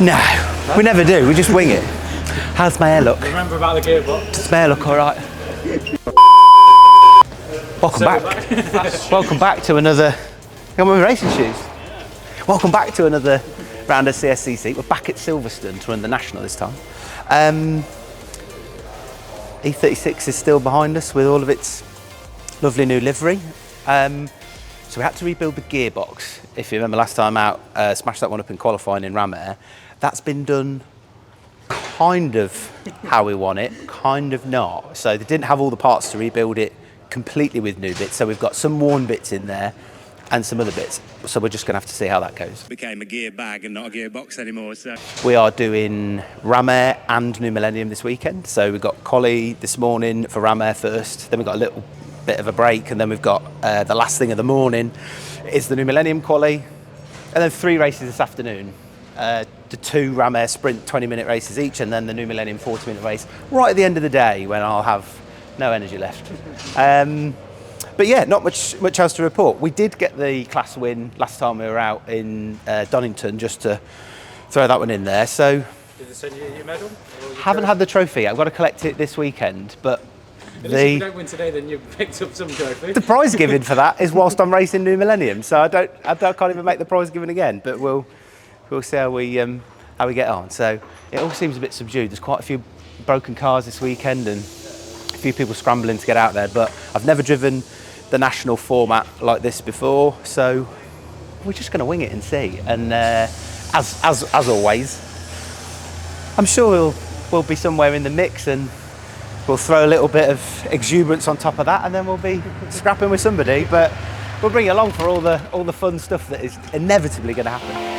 No, we never do. We just wing it. How's my hair look? Remember about the gearbox? Does my hair look all right? Welcome back. Welcome back to another. Got my racing shoes. Welcome back to another round of Cscc. We're back at Silverstone to run the national this time. E36 is still behind us with all of its lovely new livery. So we had to rebuild the gearbox. If you remember last time out, smashed that one up in qualifying in Ramair. That's been done kind of how we want it, kind of not. So they didn't have all the parts to rebuild it completely with new bits. So we've got some worn bits in there and some other bits. So we're just gonna have to see how that goes. Became a gear bag and not a gearbox anymore. So we are doing Ramair and New Millennium this weekend. So we've got Collie this morning for Ramair first, then we've got a little bit of a break, and then we've got the last thing of the morning is the New Millennium Quali, and then 3 races this afternoon. The 2 Ramair sprint 20-minute races each, and then the New Millennium 40-minute race right at the end of the day when I'll have no energy left. But yeah, not much else to report. We did get the class win last time we were out in Donington, just to throw that one in there. So Did they send you your medal? Haven't had the trophy. I've got to collect it this weekend, but if you don't win today, then you picked up some trophy. the prize giving for that is whilst I'm racing New Millennium, so I can't even make the prize giving again. But we'll see how we get on. So it all seems a bit subdued. There's quite a few broken cars this weekend and a few people scrambling to get out there. But I've never driven the national format like this before, so we're just going to wing it and see. And as always, I'm sure we'll be somewhere in the mix, and we'll throw a little bit of exuberance on top of that, and then we'll be scrapping with somebody. But we'll bring you along for all the fun stuff that is inevitably going to happen.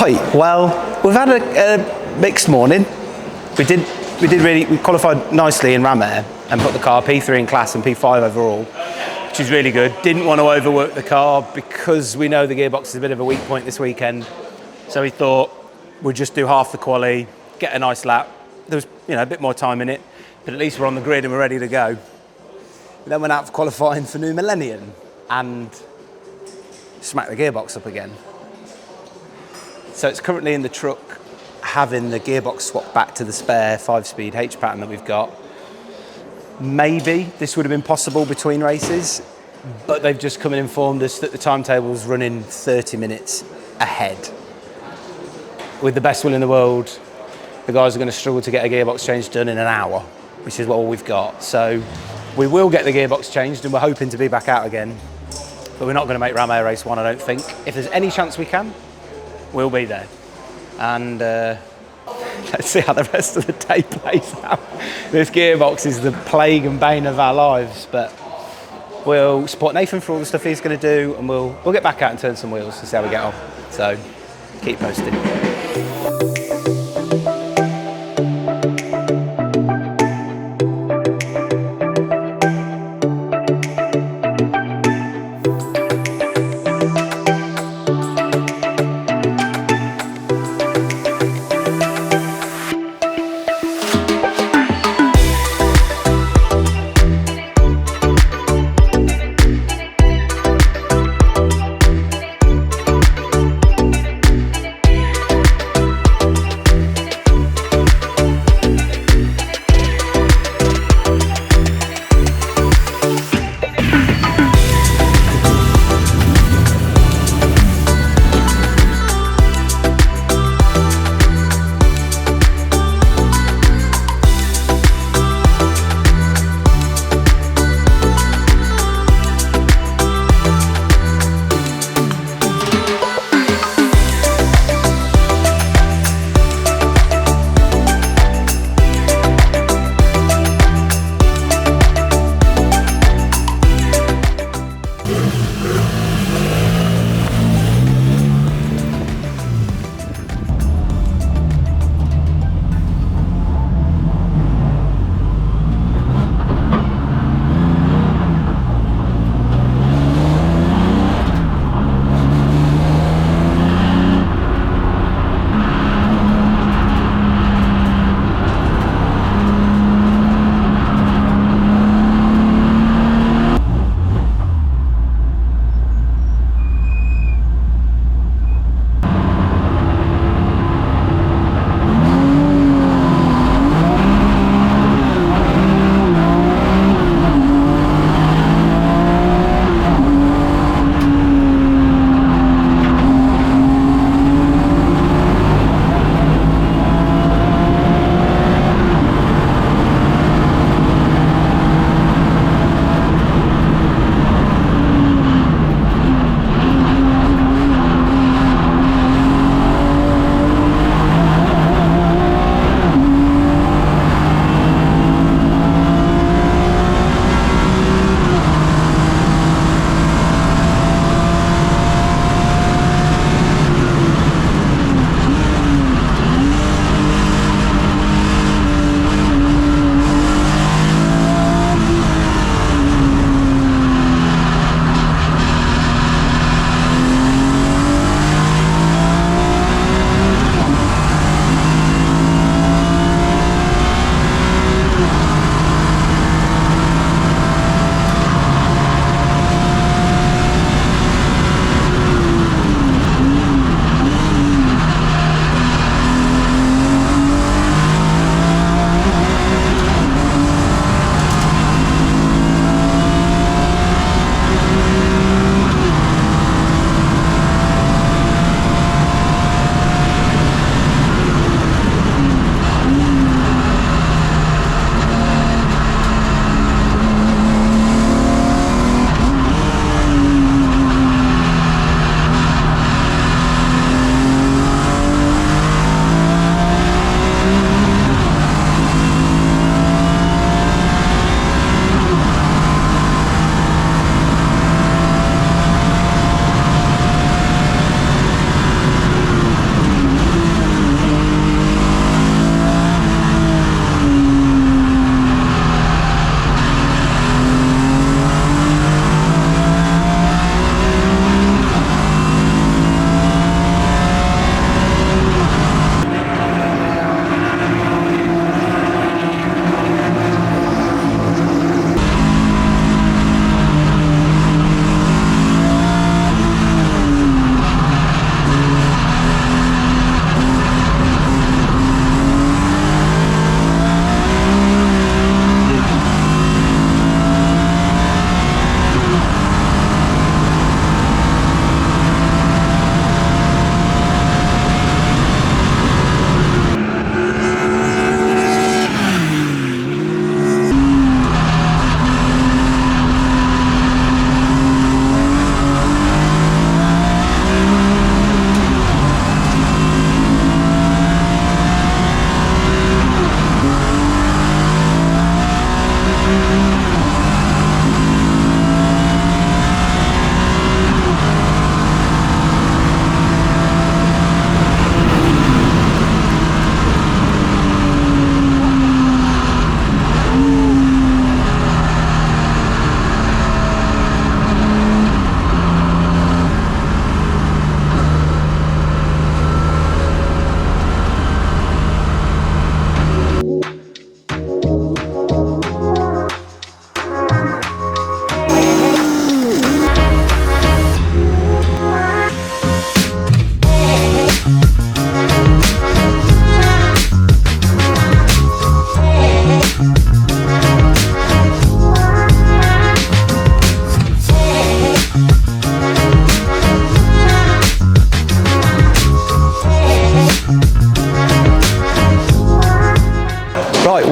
Right, well, we've had a mixed morning. We qualified nicely in Ramair and put the car P3 in class and P5 overall, which is really good. Didn't want to overwork the car because we know the gearbox is a bit of a weak point this weekend. So we thought we'd just do half the quali, get a nice lap. There was, a bit more time in it, but at least we're on the grid and we're ready to go. We then went out for qualifying for new Millennium and smacked the gearbox up again. So it's currently in the truck, having the gearbox swapped back to the spare 5-speed H pattern that we've got. Maybe this would have been possible between races, but they've just come and informed us that the timetable's running 30 minutes ahead. With the best will in the world, the guys are going to struggle to get a gearbox change done in an hour, which is all we've got. So we will get the gearbox changed and we're hoping to be back out again, but we're not going to make Ramair race 1, I don't think. If there's any chance we can, we'll be there. And let's see how the rest of the day plays out. This gearbox is the plague and bane of our lives, but we'll support Nathan for all the stuff he's going to do, and we'll get back out and turn some wheels to see how we get on. So keep posting.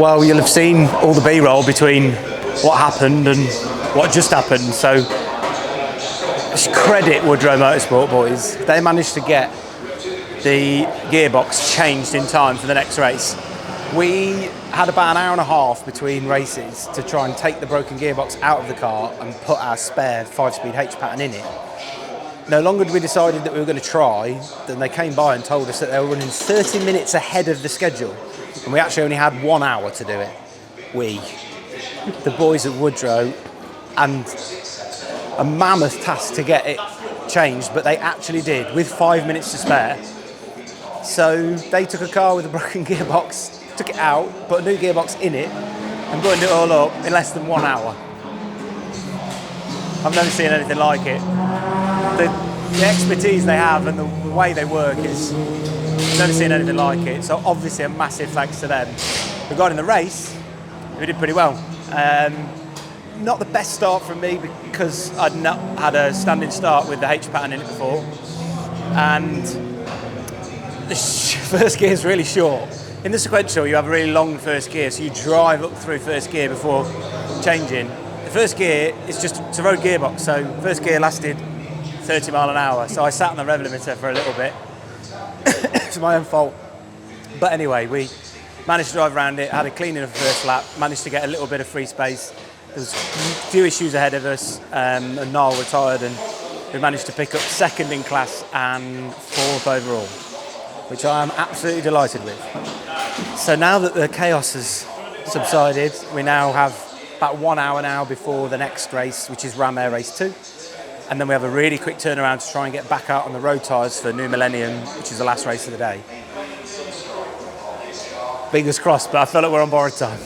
Well, you'll have seen all the B-roll between what happened and what just happened. So, credit Woodrow Motorsport boys. They managed to get the gearbox changed in time for the next race. We had about an hour and a half between races to try and take the broken gearbox out of the car and put our spare 5-speed H pattern in it. No longer had we decided that we were going to try than they came by and told us that they were running 30 minutes ahead of the schedule, and we actually only had 1 hour to do it. The boys at Woodrow, and a mammoth task to get it changed, but they actually did with 5 minutes to spare. So they took a car with a broken gearbox, took it out, put a new gearbox in it, and buttoned it all up in less than 1 hour. I've never seen anything like it. The expertise they have and the way they work is, I've never seen anything like it. So obviously a massive thanks to them. Regarding the race, we did pretty well. Not the best start from me because I'd not had a standing start with the H pattern in it before, and the first gear is really short. In the sequential, you have a really long first gear, so you drive up through first gear before changing. The first gear is just, it's a road gearbox, so first gear lasted 30 mile an hour, so I sat on the rev limiter for a little bit. It's my own fault. But anyway, we managed to drive around it, had a clean enough first lap, managed to get a little bit of free space. There was a few issues ahead of us, and Niall retired, and we managed to pick up second in class and fourth overall, which I am absolutely delighted with. So now that the chaos has subsided, we now have about 1 hour now before the next race, which is Ramair race 2. And then we have a really quick turnaround to try and get back out on the road tyres for New Millennium, which is the last race of the day. Fingers crossed, but I feel like we're on borrowed time.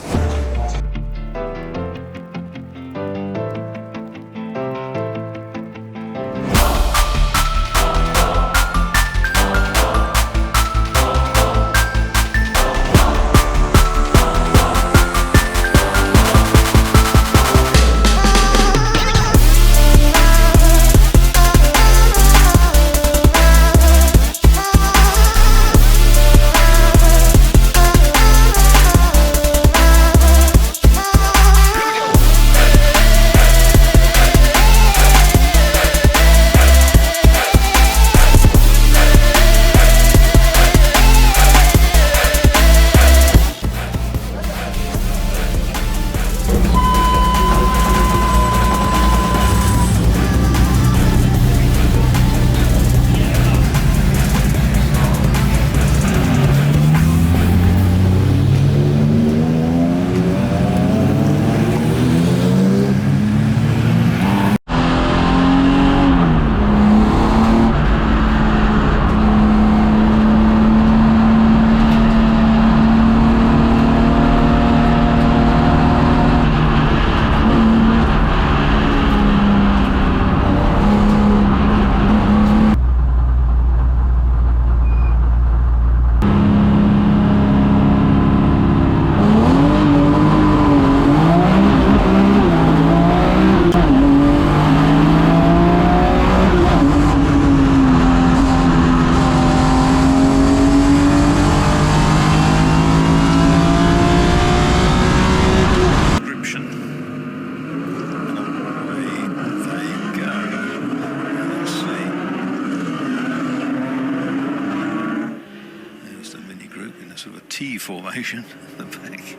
T formation at the back.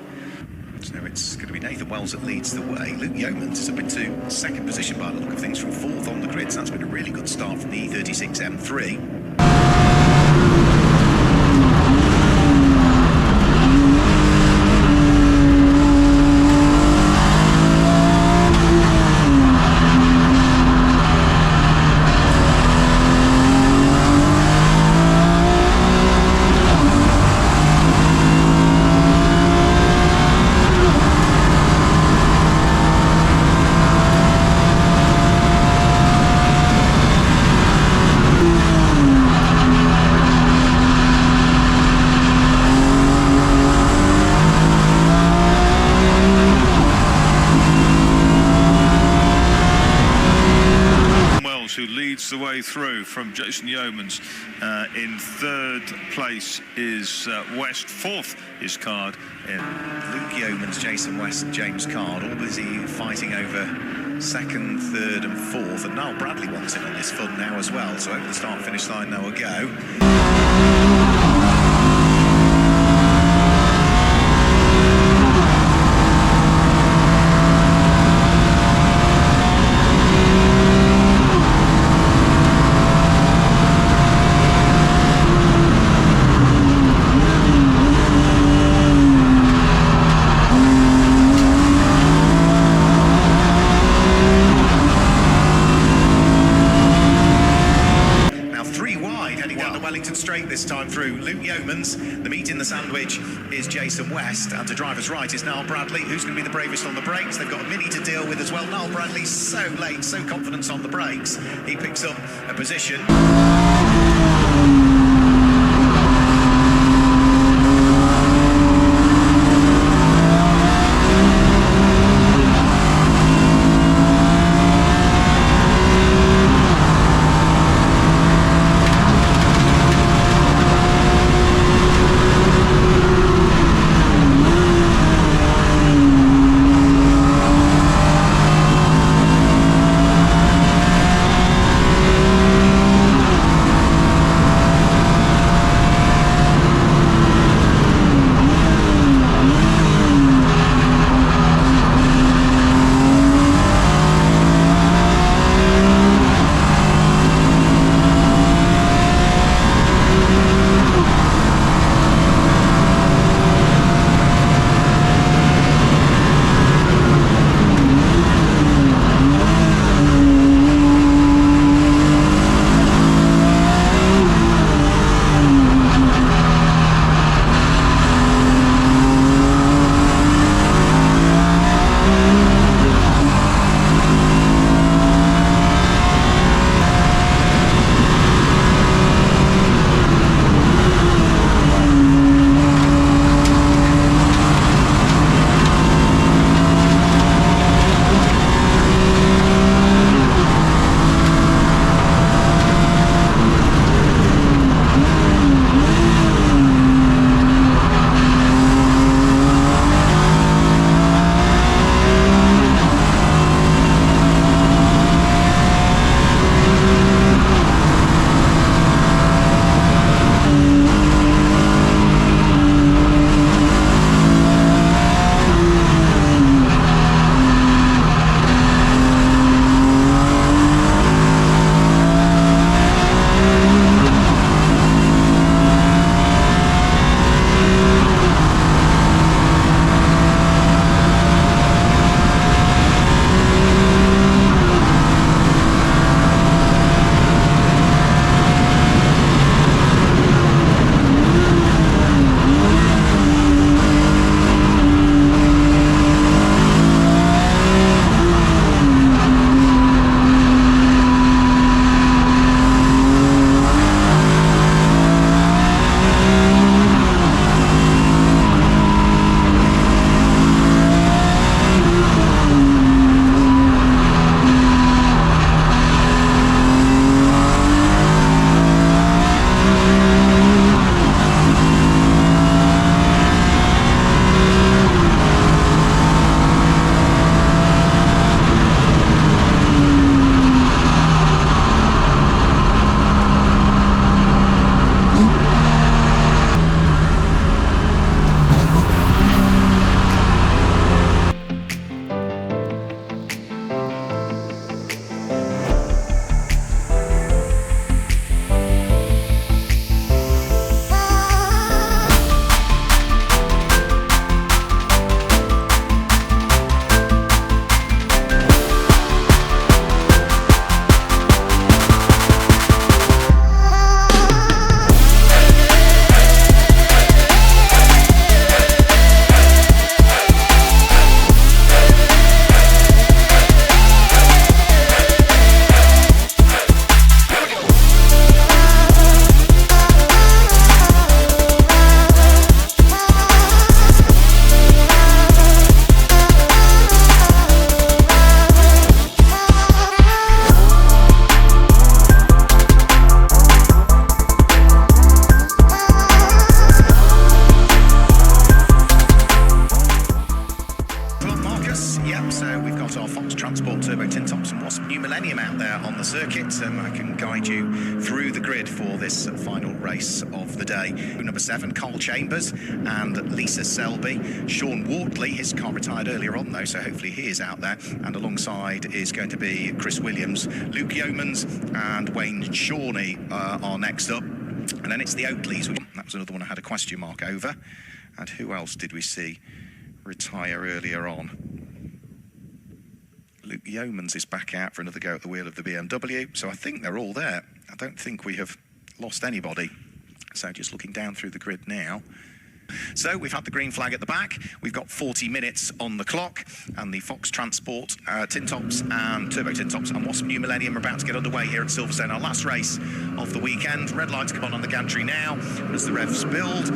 So it's going to be Nathan Wells that leads the way. Luke Yeomans is up into second position by the look of things from fourth on the grid. So that's been a really good start from the E36 M3. way through from Jason Yeomans. In third place is West. Fourth is Card. Luke Yeomans, Jason West and James Card all busy fighting over second, third and fourth, and Niall Bradley wants in on this fun now as well, so over the start-finish line now will go. Straight this time through. Luke Yeomans, the meat in the sandwich is Jason West, and to driver's right is Niall Bradley, who's going to be the bravest on the brakes. They've got a Mini to deal with as well. Niall Bradley's so late, so confident on the brakes. He picks up a position. Millennium out there on the circuit, and I can guide you through the grid for this final race of the day. Number 7, Carl Chambers and Lisa Selby. Sean Wortley, his car retired earlier on though, so hopefully he is out there. And alongside is going to be Chris Williams, Luke Yeomans and Wayne Shawnee are next up. And then it's the Oakleys. That was another one I had a question mark over. And who else did we see retire earlier on? Luke Yeomans is back out for another go at the wheel of the BMW. So I think they're all there. I don't think we have lost anybody. So just looking down through the grid now. So we've had the green flag at the back. We've got 40 minutes on the clock, and the Fox Transport tin tops and turbo tin tops and Wasp New Millennium are about to get underway here at Silverstone, our last race of the weekend. Red lights come on the gantry now as the revs build.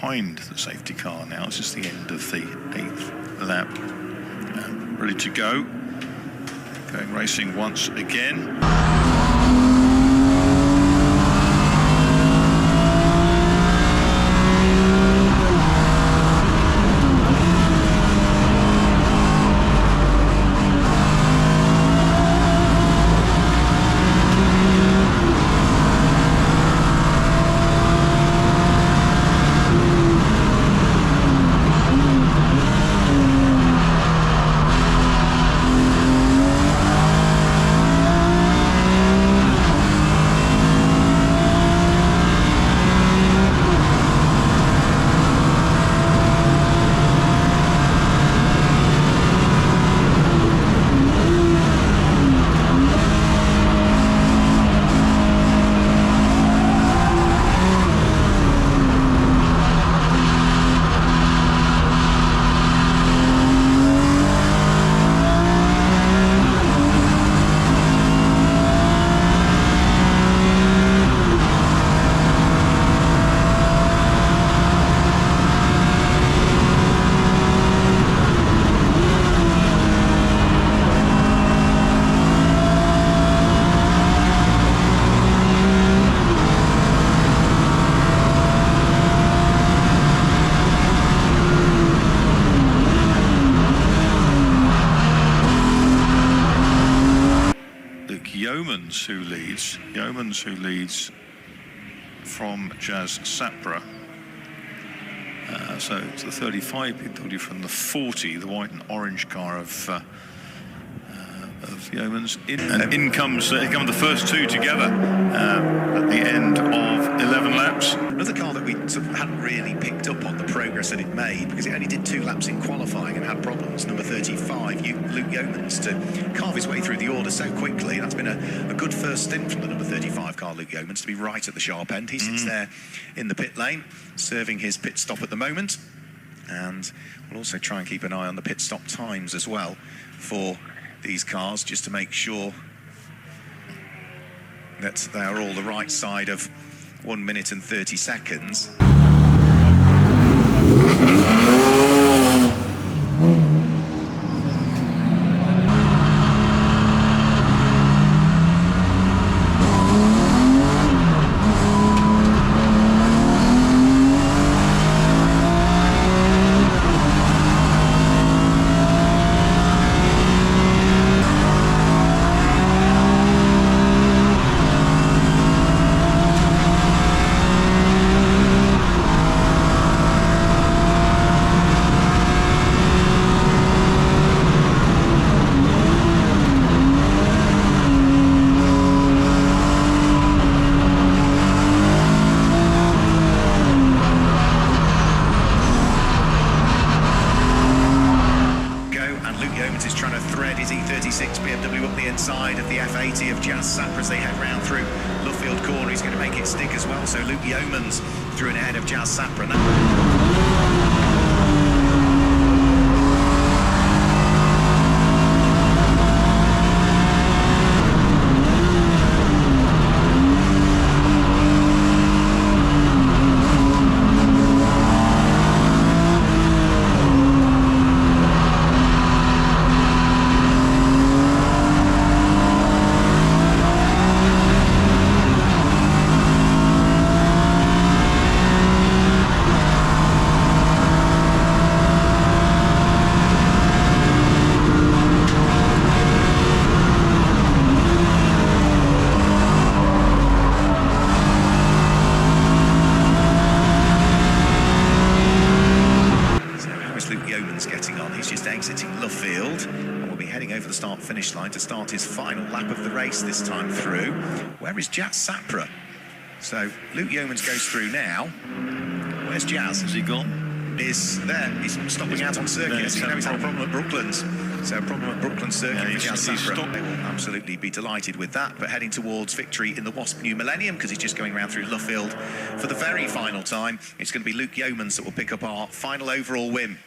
behind the safety car now. It's just the end of the 8th lap. Ready to go. Going racing once again. Yeomans who leads. Yeomans who leads from Cscc. So it's the 35 BMW from the 40, the white and orange car of Yeomans. In comes the first two together at the end of 11 laps. Another car that we sort of hadn't really picked up on the progress that it made because it only did 2 laps in qualifying and had problems. Number 35, Luke Yeomans, to carve his way through the order so quickly. That's been a good first stint from the number 35 car, Luke Yeomans, to be right at the sharp end. He sits there in the pit lane, serving his pit stop at the moment. And we'll also try and keep an eye on the pit stop times as well for these cars, just to make sure that they are all the right side of 1 minute and 30 seconds. Is trying to thread his E36 BMW up the inside of the F80 of Cscc as they head round through Luffield Corner. He's going to make it stick as well, so Luke Yeomans through and ahead of Cscc. Getting on, he's just exiting Luffield and will be heading over the start-finish line to start his final lap of the race this time through. Where is Cscc? So Luke Yeomans goes through now. Where's Jazz? Has he gone? Is there. He's stopping out on circuit. He's had a problem at Brooklands. So a problem at Brooklands circuit for Cscc. They will absolutely be delighted with that, but heading towards victory in the Wasp New Millennium because he's just going around through Luffield for the very final time. It's going to be Luke Yeomans that will pick up our final overall win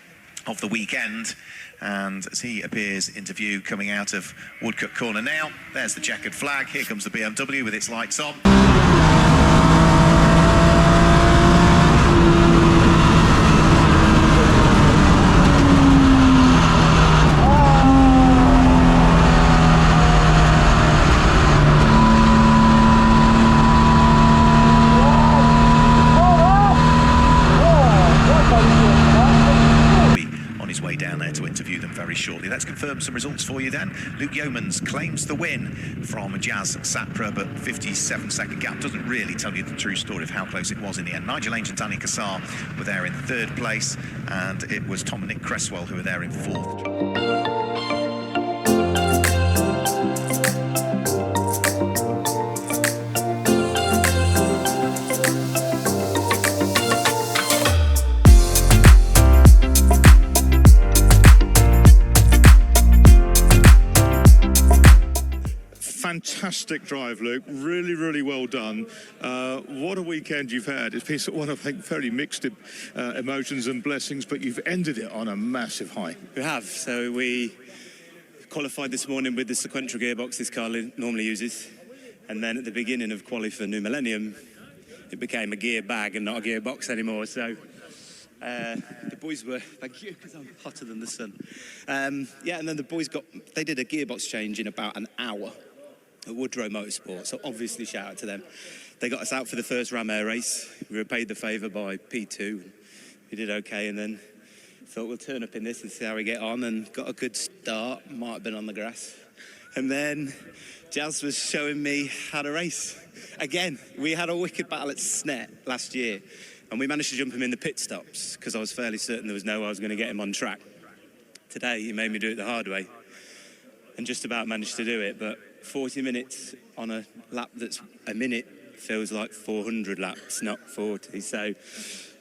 of the weekend, and as he appears into view coming out of Woodcut Corner now, there's the checkered flag. Here comes the BMW with its lights on. Way down there to interview them very shortly. Let's confirm some results for you then. Luke Yeomans claims the win from Cscc, but 57-second gap doesn't really tell you the true story of how close it was in the end. Nigel Ainge and Danny Cassar were there in 3rd place, and it was Tom and Nick Cresswell who were there in 4th. Fantastic drive, Luke. Really, really well done. What a weekend you've had. It's been sort of one of, I think, very mixed emotions and blessings, but you've ended it on a massive high. We have. So we qualified this morning with the sequential gearbox this car normally uses. And then at the beginning of quali for New Millennium, it became a gear bag and not a gearbox anymore. So the boys were, thank you, because I'm hotter than the sun. Yeah, and then the boys they did a gearbox change in about an hour at Woodrow Motorsport, so obviously shout out to them. They got us out for the first Ramair race. We were paid the favour by P2. We did okay, and then thought we'll turn up in this and see how we get on, and got a good start. Might have been on the grass. And then Jazz was showing me how to race. Again, we had a wicked battle at Snet last year, and we managed to jump him in the pit stops because I was fairly certain there was no way I was going to get him on track. Today, he made me do it the hard way and just about managed to do it, but 40 minutes on a lap that's a minute feels like 400 laps, not 40. So,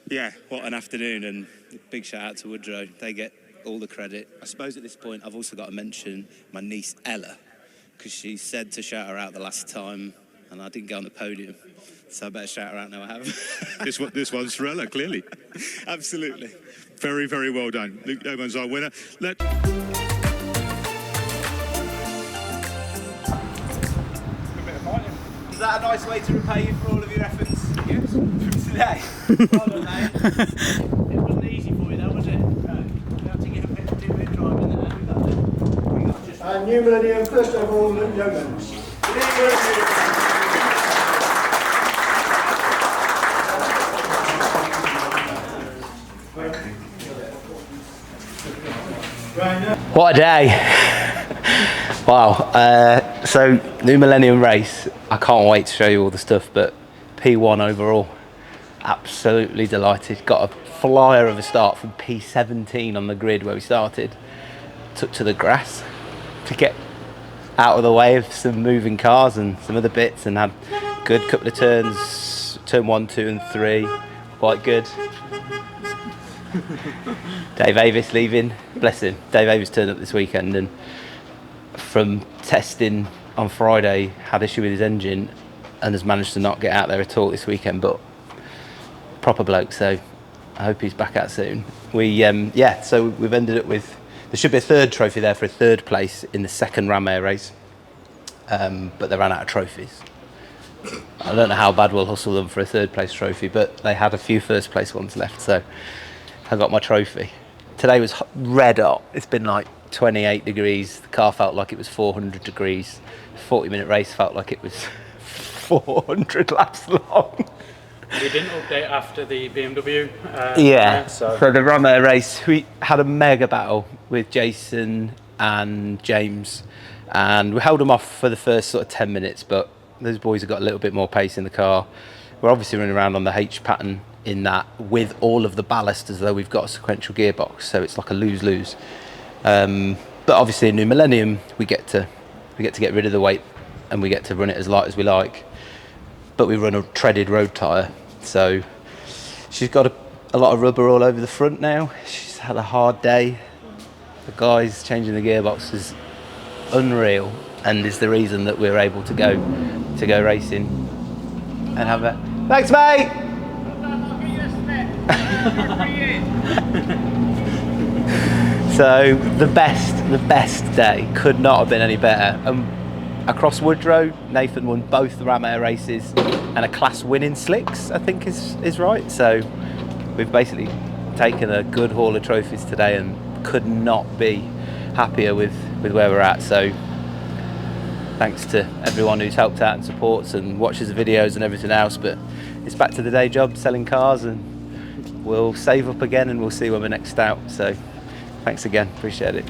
yeah, what an afternoon, and big shout out to Woodrow. They get all the credit. I suppose at this point, I've also got to mention my niece Ella, because she said to shout her out the last time, and I didn't get on the podium. So I better shout her out now I have. This one's for Ella, clearly. Absolutely. Very, very well done. Luke Yeoman's our winner. Is that a nice way to repay you for all of your efforts from today? Well done, mate. It wasn't easy for you though, was it? No. You have to get a bit of two-bit driving there. We got just... And New Millennium, first overall, Luke Yeoman. What a day. Wow. So, new Millennium race. I can't wait to show you all the stuff, but P1 overall. Absolutely delighted. Got a flyer of a start from P17 on the grid where we started. Took to the grass to get out of the way of some moving cars and some other bits, and had a good couple of turns. Turn 1, 2 and 3. Quite good. Dave Avis leaving, bless him. Dave Avis turned up this weekend, and from testing on Friday had issue with his engine and has managed to not get out there at all this weekend, but proper bloke, so I hope he's back out soon. So we've ended up with, there should be a third trophy there for a third place in the second Ramair race, but they ran out of trophies. I don't know how bad we'll hustle them for a third place trophy, but they had a few first place ones left, so I got my trophy. Today was red hot. It's been like 28 degrees. The car felt like it was 400 degrees. 40-minute race felt like it was 400 laps long. We didn't update after the BMW. So the Ramair race, we had a mega battle with Jason and James, and we held them off for the first sort of 10 minutes, but those boys have got a little bit more pace in the car. We're obviously running around on the H pattern in that with all of the ballast as though we've got a sequential gearbox, so it's like a lose-lose. But obviously in New Millennium we get to get rid of the weight and we get to run it as light as we like, but we run a treaded road tyre, so she's got a lot of rubber all over the front now. She's had a hard day. The guys changing the gearbox is unreal, and is the reason that we're able to go racing and have a thanks mate. So the best day could not have been any better. Across Woodrow, Nathan won both the Ramair races and a class win in slicks, I think is right. So we've basically taken a good haul of trophies today and could not be happier with where we're at. So thanks to everyone who's helped out and supports and watches the videos and everything else, but it's back to the day job, selling cars, and we'll save up again and we'll see when we're next out. So thanks again, appreciate it.